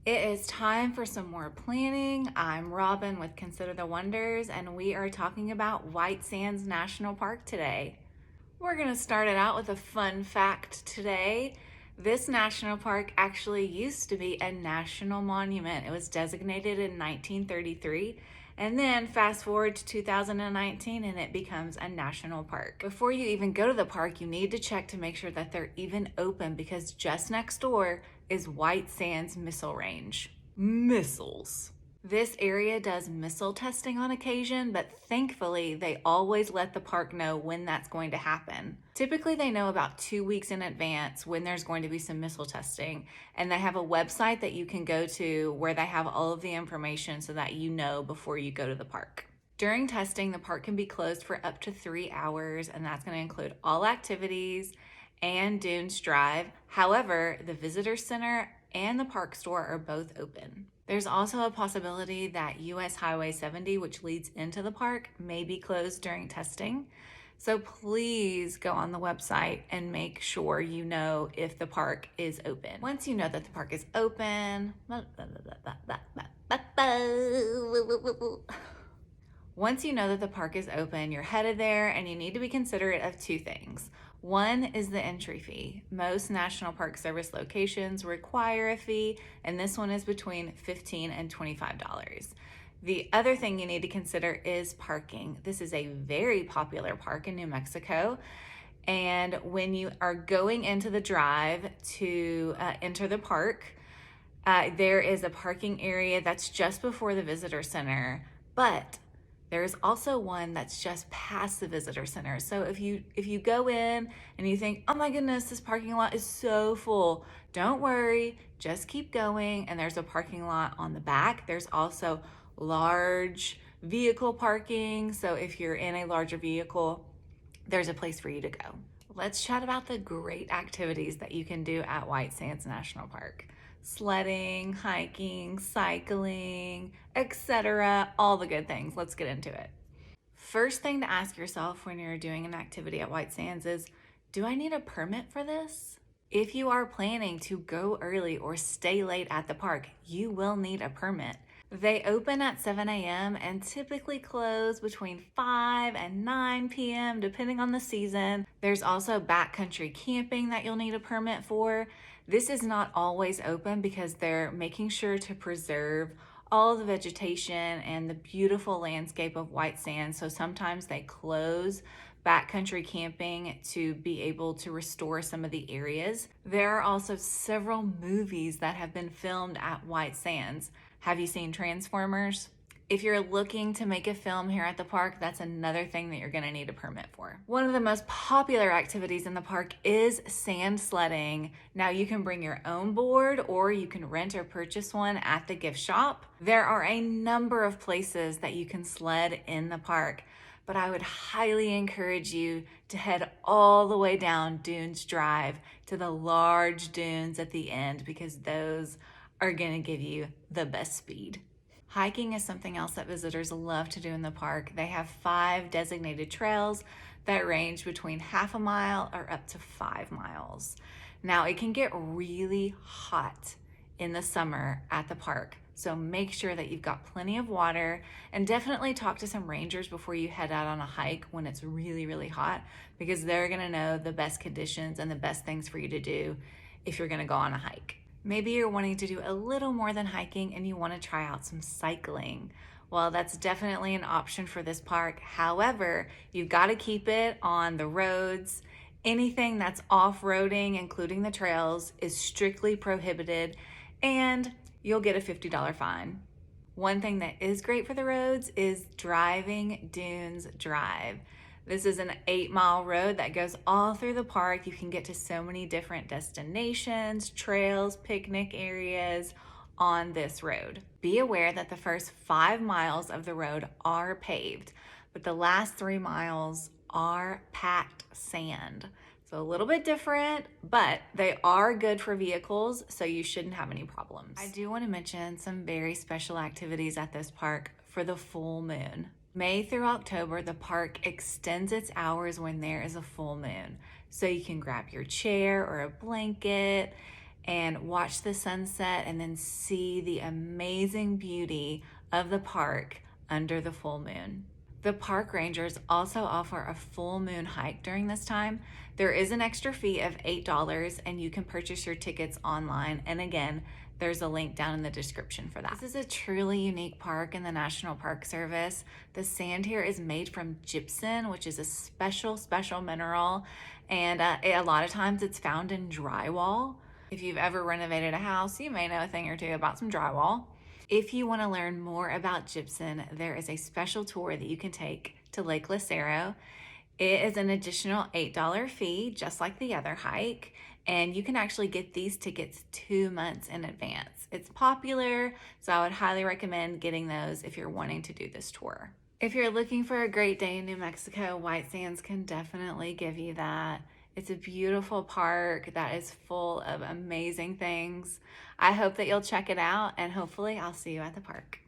It is time for some more planning. I'm Robin with Consider the Wonders, and we are talking about White Sands National Park today. We're going to start it out with a fun fact today. This national park actually used to be a national monument. It was designated in 1933, and then fast forward to 2019 and it becomes a national park. Before you even go to the park, you need to check to make sure that they're even open, because just next door is White Sands Missile Range. Missiles. This area does missile testing on occasion, but thankfully they always let the park know when that's going to happen. Typically they know about 2 weeks in advance when there's going to be some missile testing, and they have a website that you can go to where they have all of the information so that you know before you go to the park. During testing, the park can be closed for up to 3 hours, and that's going to include all activities and Dunes Drive. However, the visitor center and the park store are both open. There's also a possibility that US Highway 70, which leads into the park, may be closed during testing. So please go on the website and make sure you know if the park is open. Once you know that the park is open, you're headed there, and you need to be considerate of 2 things. One is the entry fee. Most National Park Service locations require a fee, and this one is between $15 and $25. The other thing you need to consider is parking. This is a very popular park in New Mexico, and when you are going into the drive to enter the park, there is a parking area that's just before the visitor center, but there's also one that's just past the visitor center. So if you go in and you think, oh my goodness, this parking lot is so full, don't worry, just keep going. And there's a parking lot on the back. There's also large vehicle parking. So if you're in a larger vehicle, there's a place for you to go. Let's chat about the great activities that you can do at White Sands National Park. Sledding, hiking, cycling, etc. All the good things. Let's get into it. First thing to ask yourself when you're doing an activity at White Sands is, do I need a permit for this? If you are planning to go early or stay late at the park, you will need a permit. They open at 7 a.m. and typically close between 5 and 9 p.m. depending on the season. There's also backcountry camping that you'll need a permit for. This is not always open because they're making sure to preserve all of the vegetation and the beautiful landscape of White Sands. So sometimes they close backcountry camping to be able to restore some of the areas. There are also several movies that have been filmed at White Sands. Have you seen Transformers? If you're looking to make a film here at the park, that's another thing that you're gonna need a permit for. One of the most popular activities in the park is sand sledding. Now you can bring your own board or you can rent or purchase one at the gift shop. There are a number of places that you can sled in the park, but I would highly encourage you to head all the way down Dunes Drive to the large dunes at the end, because those are gonna give you the best speed. Hiking is something else that visitors love to do in the park. They have 5 designated trails that range between half a mile or up to 5 miles. Now, it can get really hot in the summer at the park, so make sure that you've got plenty of water, and definitely talk to some rangers before you head out on a hike when it's really, really hot, because they're gonna know the best conditions and the best things for you to do if you're gonna go on a hike. Maybe you're wanting to do a little more than hiking and you want to try out some cycling. Well, that's definitely an option for this park. However, you've got to keep it on the roads. Anything that's off-roading, including the trails, is strictly prohibited, and you'll get a $50 fine. One thing that is great for the roads is driving Dunes Drive. This is an 8-mile road that goes all through the park. You can get to so many different destinations, trails, picnic areas on this road. Be aware that the first 5 miles of the road are paved, but the last 3 miles are packed sand. So a little bit different, but they are good for vehicles, so you shouldn't have any problems. I do want to mention some very special activities at this park for the full moon. May through October, the park extends its hours when there is a full moon. So you can grab your chair or a blanket and watch the sunset and then see the amazing beauty of the park under the full moon. The park rangers also offer a full moon hike during this time. There is an extra fee of $8 and you can purchase your tickets online. And again, there's a link down in the description for that. This is a truly unique park in the National Park Service. The sand here is made from gypsum, which is a special mineral. And a lot of times it's found in drywall. If you've ever renovated a house, you may know a thing or two about some drywall. If you want to learn more about gypsum, there is a special tour that you can take to Lake Lucero. It is an additional $8 fee, just like the other hike, and you can actually get these tickets 2 months in advance. It's popular, so I would highly recommend getting those if you're wanting to do this tour. If you're looking for a great day in New Mexico, White Sands can definitely give you that. It's a beautiful park that is full of amazing things. I hope that you'll check it out, and hopefully I'll see you at the park.